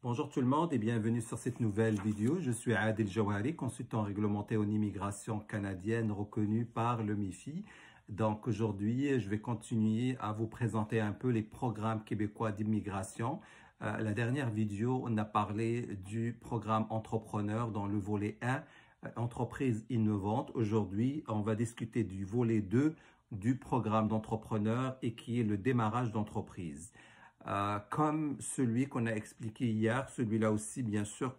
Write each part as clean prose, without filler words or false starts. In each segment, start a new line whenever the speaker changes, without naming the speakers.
Bonjour tout le monde et bienvenue sur cette nouvelle vidéo. Je suis Adil Jawhari, consultant réglementé en immigration canadienne reconnu par le MIFI. Donc aujourd'hui, je vais continuer à vous présenter un peu les programmes québécois d'immigration. La dernière vidéo, on a parlé du programme entrepreneur dans le volet 1, entreprise innovante. Aujourd'hui, on va discuter du volet 2 du programme d'entrepreneur et qui est le démarrage d'entreprise. Comme celui qu'on a expliqué hier, celui-là aussi, bien sûr,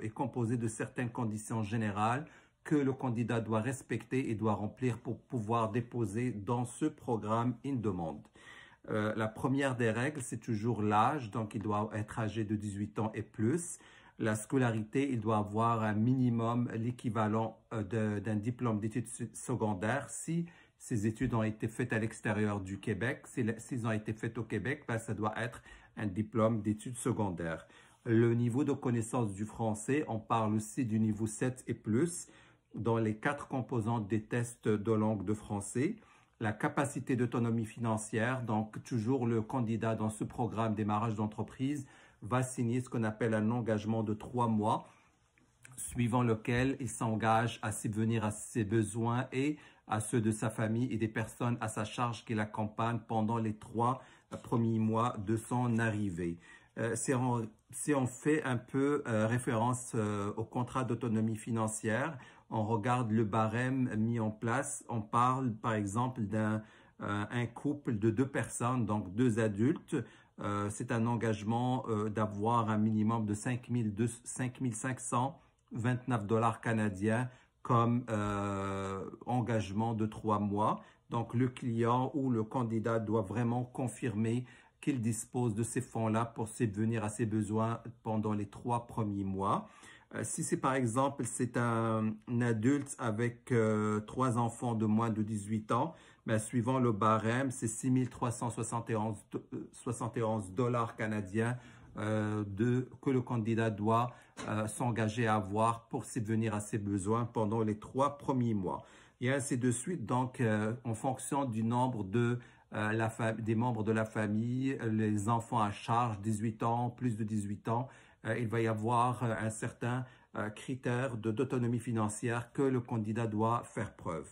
est composé de certaines conditions générales que le candidat doit respecter et doit remplir pour pouvoir déposer dans ce programme une demande. La première des règles, c'est toujours l'âge, donc il doit être âgé de 18 ans et plus. La scolarité, il doit avoir un minimum l'équivalent d'un diplôme d'études secondaires si ces études ont été faites à l'extérieur du Québec. S'ils ont été faites au Québec, ben, ça doit être un diplôme d'études secondaires. Le niveau de connaissance du français, on parle aussi du niveau 7 et plus dans les 4 composantes des tests de langue de français. La capacité d'autonomie financière, donc toujours le candidat dans ce programme démarrage d'entreprise va signer ce qu'on appelle un engagement de 3 mois, suivant lequel il s'engage à subvenir à ses besoins et à ceux de sa famille et des personnes à sa charge qui l'accompagnent pendant les 3 premiers mois de son arrivée. Si on fait un peu référence au contrat d'autonomie financière, on regarde le barème mis en place. On parle par exemple d'un couple de 2 personnes, donc 2 adultes. C'est un engagement d'avoir un minimum de 5 529 $ canadiens comme engagement de 3 mois. Donc, le client ou le candidat doit vraiment confirmer qu'il dispose de ces fonds-là pour subvenir à ses besoins pendant les 3 premiers mois. Si c'est par exemple, c'est un adulte avec 3 enfants de moins de 18 ans, ben, suivant le barème, c'est 6 371 $ canadiens que le candidat doit s'engager à avoir pour subvenir à ses besoins pendant les 3 premiers mois. Et ainsi de suite, donc en fonction du nombre des membres de la famille, les enfants à charge, 18 ans, plus de 18 ans, il va y avoir un certain critère d'autonomie financière que le candidat doit faire preuve.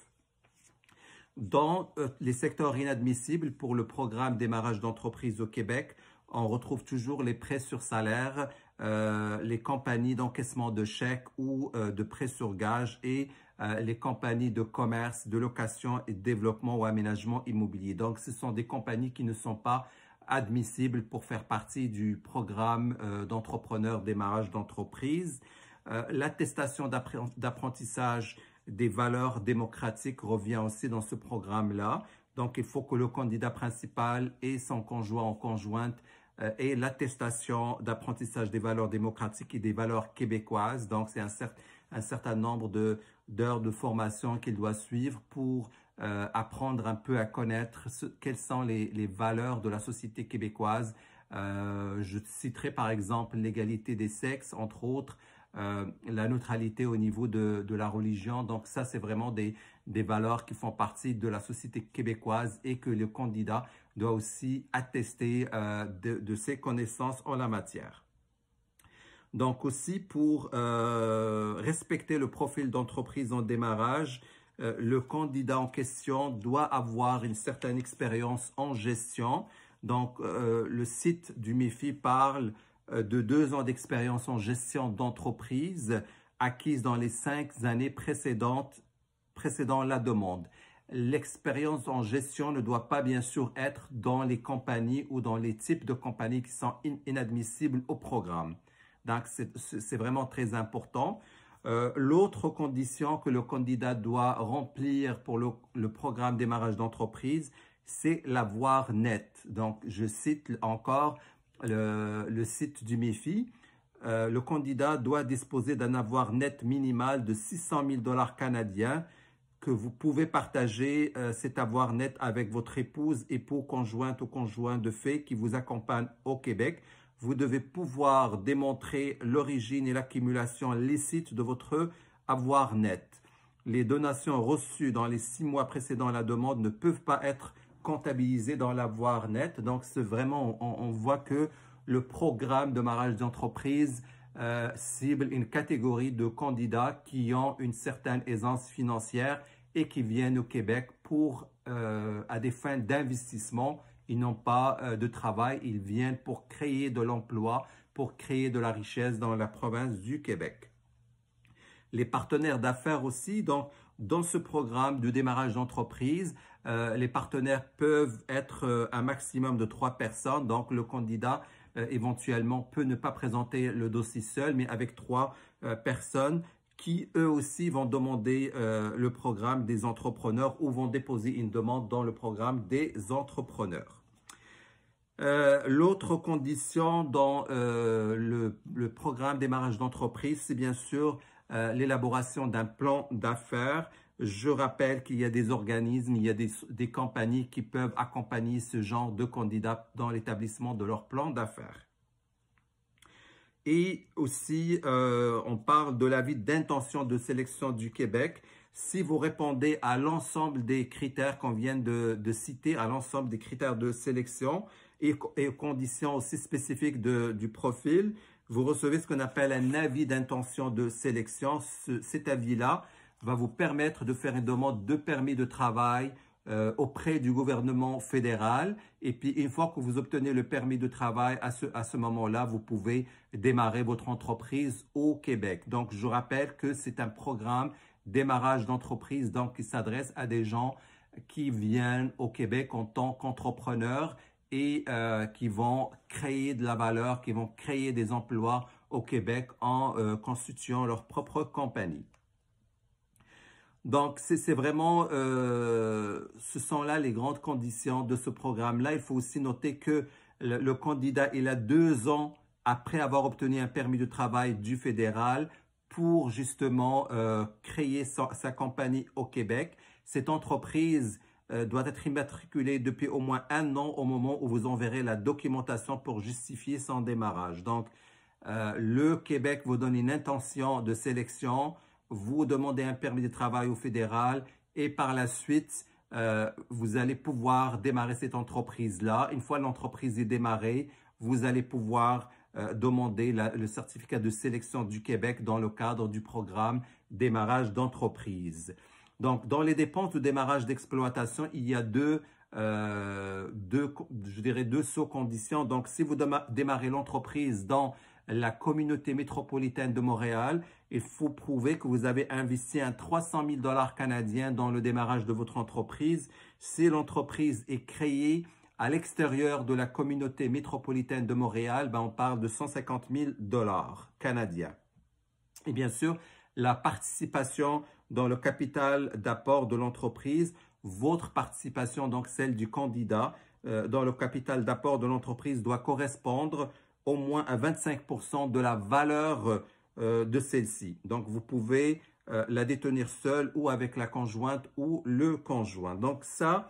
Dans les secteurs inadmissibles pour le programme démarrage d'entreprise au Québec, on retrouve toujours les prêts sur salaire, les compagnies d'encaissement de chèques ou de prêts sur gage et les compagnies de commerce, de location et de développement ou aménagement immobilier. Donc, ce sont des compagnies qui ne sont pas admissibles pour faire partie du programme d'entrepreneur démarrage d'entreprise. L'attestation d'apprentissage des valeurs démocratiques revient aussi dans ce programme-là. Donc, il faut que le candidat principal et son conjoint ou conjointe aient l'attestation d'apprentissage des valeurs démocratiques et des valeurs québécoises. Donc, c'est un certain nombre d'heures de formation qu'il doit suivre pour apprendre un peu à connaître quelles sont les valeurs de la société québécoise. Je citerai par exemple l'égalité des sexes, entre autres, la neutralité au niveau de la religion. Donc ça, c'est vraiment des valeurs qui font partie de la société québécoise et que le candidat doit aussi attester de ses connaissances en la matière. Donc aussi, pour respecter le profil d'entreprise en démarrage, le candidat en question doit avoir une certaine expérience en gestion. Donc, le site du MIFI parle de 2 ans d'expérience en gestion d'entreprise acquise dans les 5 années précédant la demande. L'expérience en gestion ne doit pas bien sûr être dans les compagnies ou dans les types de compagnies qui sont inadmissibles au programme. Donc, c'est vraiment très important. L'autre condition que le candidat doit remplir pour le programme démarrage d'entreprise, c'est l'avoir net. Donc, je cite encore le site du MIFI. Le candidat doit disposer d'un avoir net minimal de 600 000 $ canadiens que vous pouvez partager cet avoir net avec votre épouse, époux, conjointe ou conjoint de fait qui vous accompagne au Québec. Vous devez pouvoir démontrer l'origine et l'accumulation licite de votre avoir net. Les donations reçues dans les 6 mois précédant la demande ne peuvent pas être comptabilisées dans l'avoir net. Donc, c'est vraiment, on voit que le programme de démarrage d'entreprise cible une catégorie de candidats qui ont une certaine aisance financière et qui viennent au Québec pour à des fins d'investissement. Ils n'ont pas de travail, ils viennent pour créer de l'emploi, pour créer de la richesse dans la province du Québec. Les partenaires d'affaires aussi, donc dans ce programme de démarrage d'entreprise, les partenaires peuvent être un maximum de 3 personnes. Donc le candidat éventuellement peut ne pas présenter le dossier seul, mais avec 3 personnes qui eux aussi vont demander le programme des entrepreneurs ou vont déposer une demande dans le programme des entrepreneurs. L'autre condition dans le programme démarrage d'entreprise, c'est bien sûr l'élaboration d'un plan d'affaires. Je rappelle qu'il y a des organismes, il y a des compagnies qui peuvent accompagner ce genre de candidats dans l'établissement de leur plan d'affaires. Et aussi, on parle de l'avis d'intention de sélection du Québec. Si vous répondez à l'ensemble des critères qu'on vient de citer, à l'ensemble des critères de sélection et aux conditions aussi spécifiques du profil, vous recevez ce qu'on appelle un avis d'intention de sélection. Cet avis-là va vous permettre de faire une demande de permis de travail auprès du gouvernement fédéral. Et puis, une fois que vous obtenez le permis de travail, à ce moment-là, vous pouvez démarrer votre entreprise au Québec. Donc, je rappelle que c'est un programme démarrage d'entreprise, donc qui s'adresse à des gens qui viennent au Québec en tant qu'entrepreneurs et qui vont créer de la valeur, qui vont créer des emplois au Québec en constituant leur propre compagnie. Donc, c'est vraiment, ce sont là les grandes conditions de ce programme-là. Il faut aussi noter que le candidat, il a 2 ans après avoir obtenu un permis de travail du fédéral pour justement créer sa compagnie au Québec. Cette entreprise doit être immatriculée depuis au moins 1 an au moment où vous enverrez la documentation pour justifier son démarrage. Donc, le Québec vous donne une intention de sélection, vous demandez un permis de travail au fédéral et par la suite, vous allez pouvoir démarrer cette entreprise-là. Une fois l'entreprise est démarrée, vous allez pouvoir demander le certificat de sélection du Québec dans le cadre du programme démarrage d'entreprise. Donc, dans les dépenses de démarrage d'exploitation, il y a deux sous-conditions. Donc, si vous démarrez l'entreprise dans la communauté métropolitaine de Montréal, il faut prouver que vous avez investi 300 000 $ canadiens dans le démarrage de votre entreprise. Si l'entreprise est créée à l'extérieur de la communauté métropolitaine de Montréal, on parle de 150 000 $ canadiens. Et bien sûr, la participation dans le capital d'apport de l'entreprise, votre participation, donc celle du candidat, dans le capital d'apport de l'entreprise doit correspondre au moins à 25% de la valeur de celle-ci. Donc, vous pouvez la détenir seule ou avec la conjointe ou le conjoint. Donc, ça,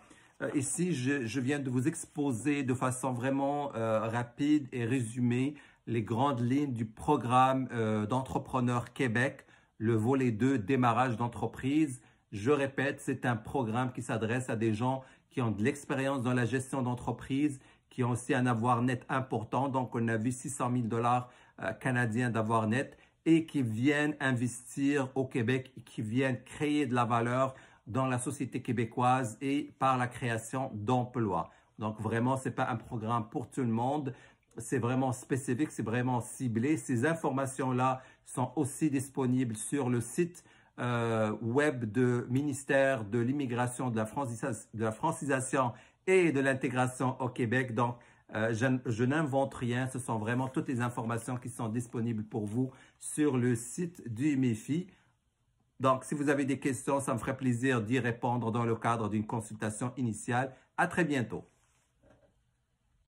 ici, je viens de vous exposer de façon vraiment rapide et résumée les grandes lignes du programme d'Entrepreneurs Québec, le volet 2, démarrage d'entreprise. Je répète, c'est un programme qui s'adresse à des gens qui ont de l'expérience dans la gestion d'entreprise, qui ont aussi un avoir net important. Donc, on a vu 600 000 $ canadiens d'avoir net et qui viennent investir au Québec, qui viennent créer de la valeur dans la société québécoise et par la création d'emplois. Donc, vraiment, ce n'est pas un programme pour tout le monde. C'est vraiment spécifique, c'est vraiment ciblé. Ces informations-là sont aussi disponibles sur le site web du ministère de l'Immigration, de la francisation et de l'intégration au Québec. Donc, je n'invente rien. Ce sont vraiment toutes les informations qui sont disponibles pour vous sur le site du MEFI. Donc, si vous avez des questions, ça me ferait plaisir d'y répondre dans le cadre d'une consultation initiale. À très bientôt.